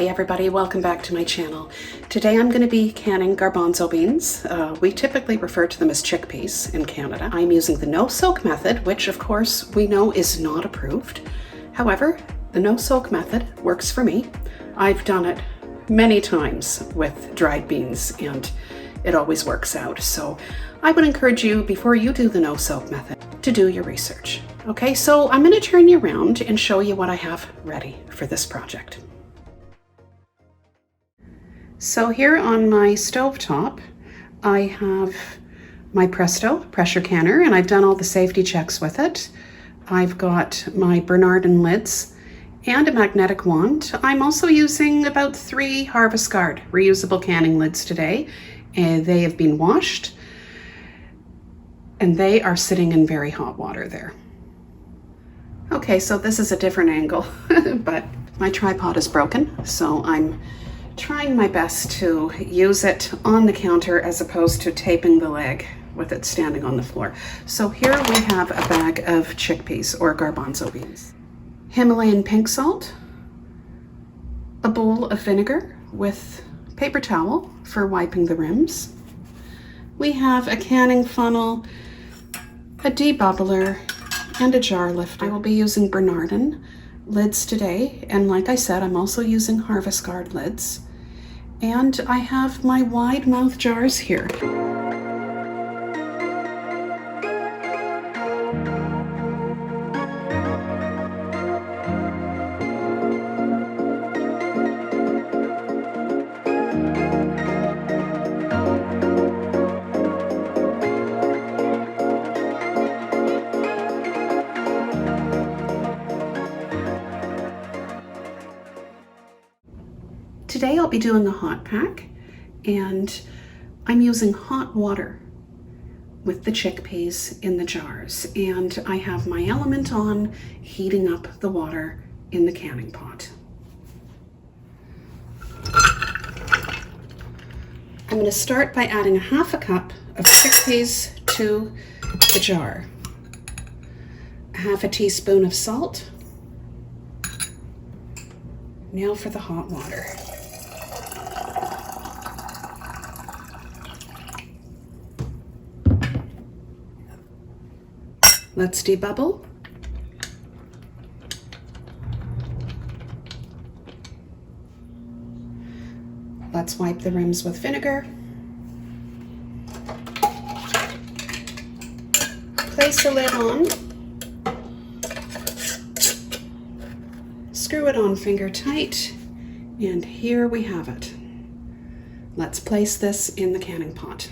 Hey everybody, welcome back to my channel. Today I'm going to be canning garbanzo beans. We typically refer to them as chickpeas in Canada. I'm using the no-soak method, which of course we know is not approved. However, the no-soak method works for me. I've done it many times with dried beans and it always works out. So I would encourage you, before you do the no-soak method, to do your research. Okay, so I'm going to turn you around and show you what I have ready for this project. So here on my stovetop, I have my Presto pressure canner, and I've done all the safety checks with it. I've got my Bernardin lids and a magnetic wand. I'm also using about 3 Harvest Guard reusable canning lids today, and they have been washed and they are sitting in very hot water there. Okay, so this is a different angle, but my tripod is broken, so I'm trying my best to use it on the counter as opposed to taping the leg with it standing on the floor. So here we have a bag of chickpeas or garbanzo beans, Himalayan pink salt, a bowl of vinegar with paper towel for wiping the rims. We have a canning funnel, a debubbler, and a jar lifter. I will be using Bernardin lids today, and like I said, I'm also using Harvest Guard lids, and I have my wide mouth jars here. Today I'll be doing a hot pack, and I'm using hot water with the chickpeas in the jars, and I have my element on, heating up the water in the canning pot. I'm going to start by adding 1/2 cup of chickpeas to the jar, 1/2 teaspoon of salt. Now for the hot water. Let's debubble. Let's wipe the rims with vinegar. Place the lid on. Screw it on finger tight, and here we have it. Let's place this in the canning pot.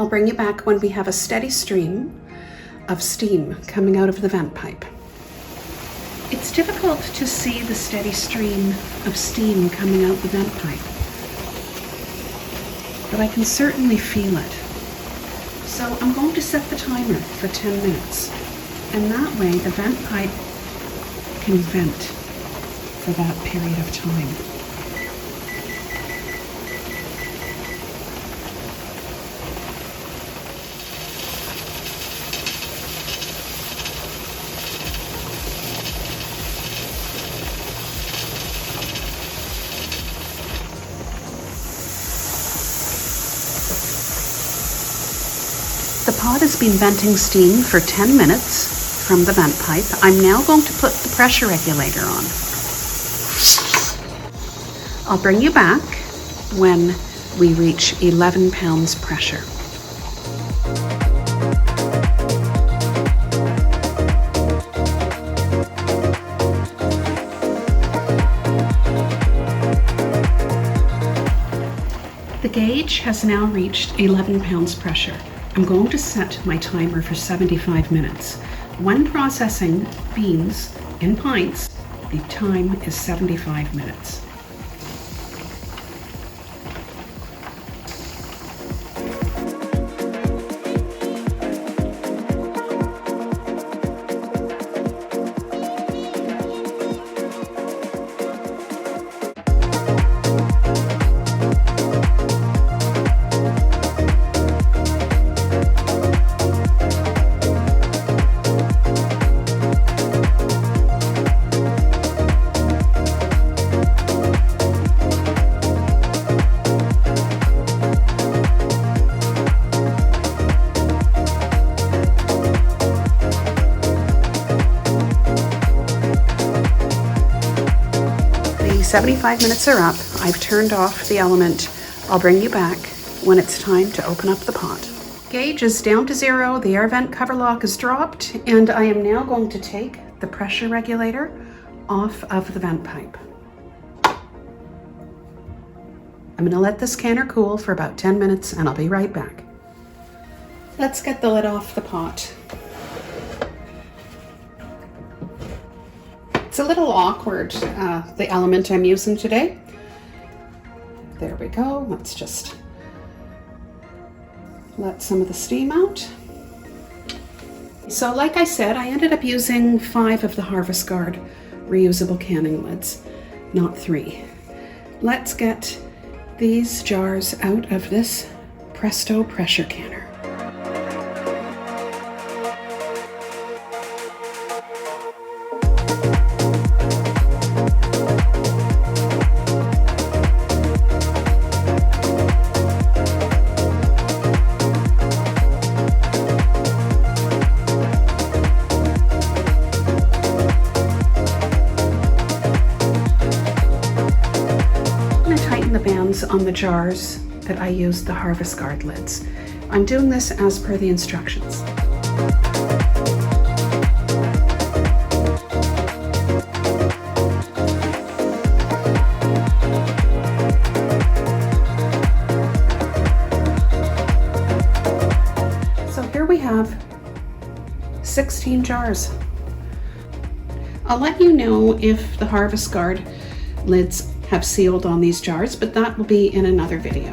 I'll bring you back when we have a steady stream of steam coming out of the vent pipe. It's difficult to see the steady stream of steam coming out the vent pipe, but I can certainly feel it. So I'm going to set the timer for 10 minutes, and that way the vent pipe can vent for that period of time. The pot has been venting steam for 10 minutes from the vent pipe. I'm now going to put the pressure regulator on. I'll bring you back when we reach 11 pounds pressure. The gauge has now reached 11 pounds pressure. I'm going to set my timer for 75 minutes. When processing beans in pints, the time is 75 minutes. The 75 minutes are up. I've turned off the element. I'll bring you back when it's time to open up the pot. Gauge is down to 0, the air vent cover lock is dropped, and I am now going to take the pressure regulator off of the vent pipe. I'm going to let this canner cool for about 10 minutes and I'll be right back. Let's get the lid off the pot. It's a little awkward, the element I'm using today. There we go. Let's just let some of the steam out. So like I said, I ended up using 5 of the Harvest Guard reusable canning lids, not 3. Let's get these jars out of this Presto pressure canner. The bands on the jars that I use the Harvest Guard lids. I'm doing this as per the instructions. So here we have 16 jars. I'll let you know if the Harvest Guard lids have sealed on these jars, but that will be in another video.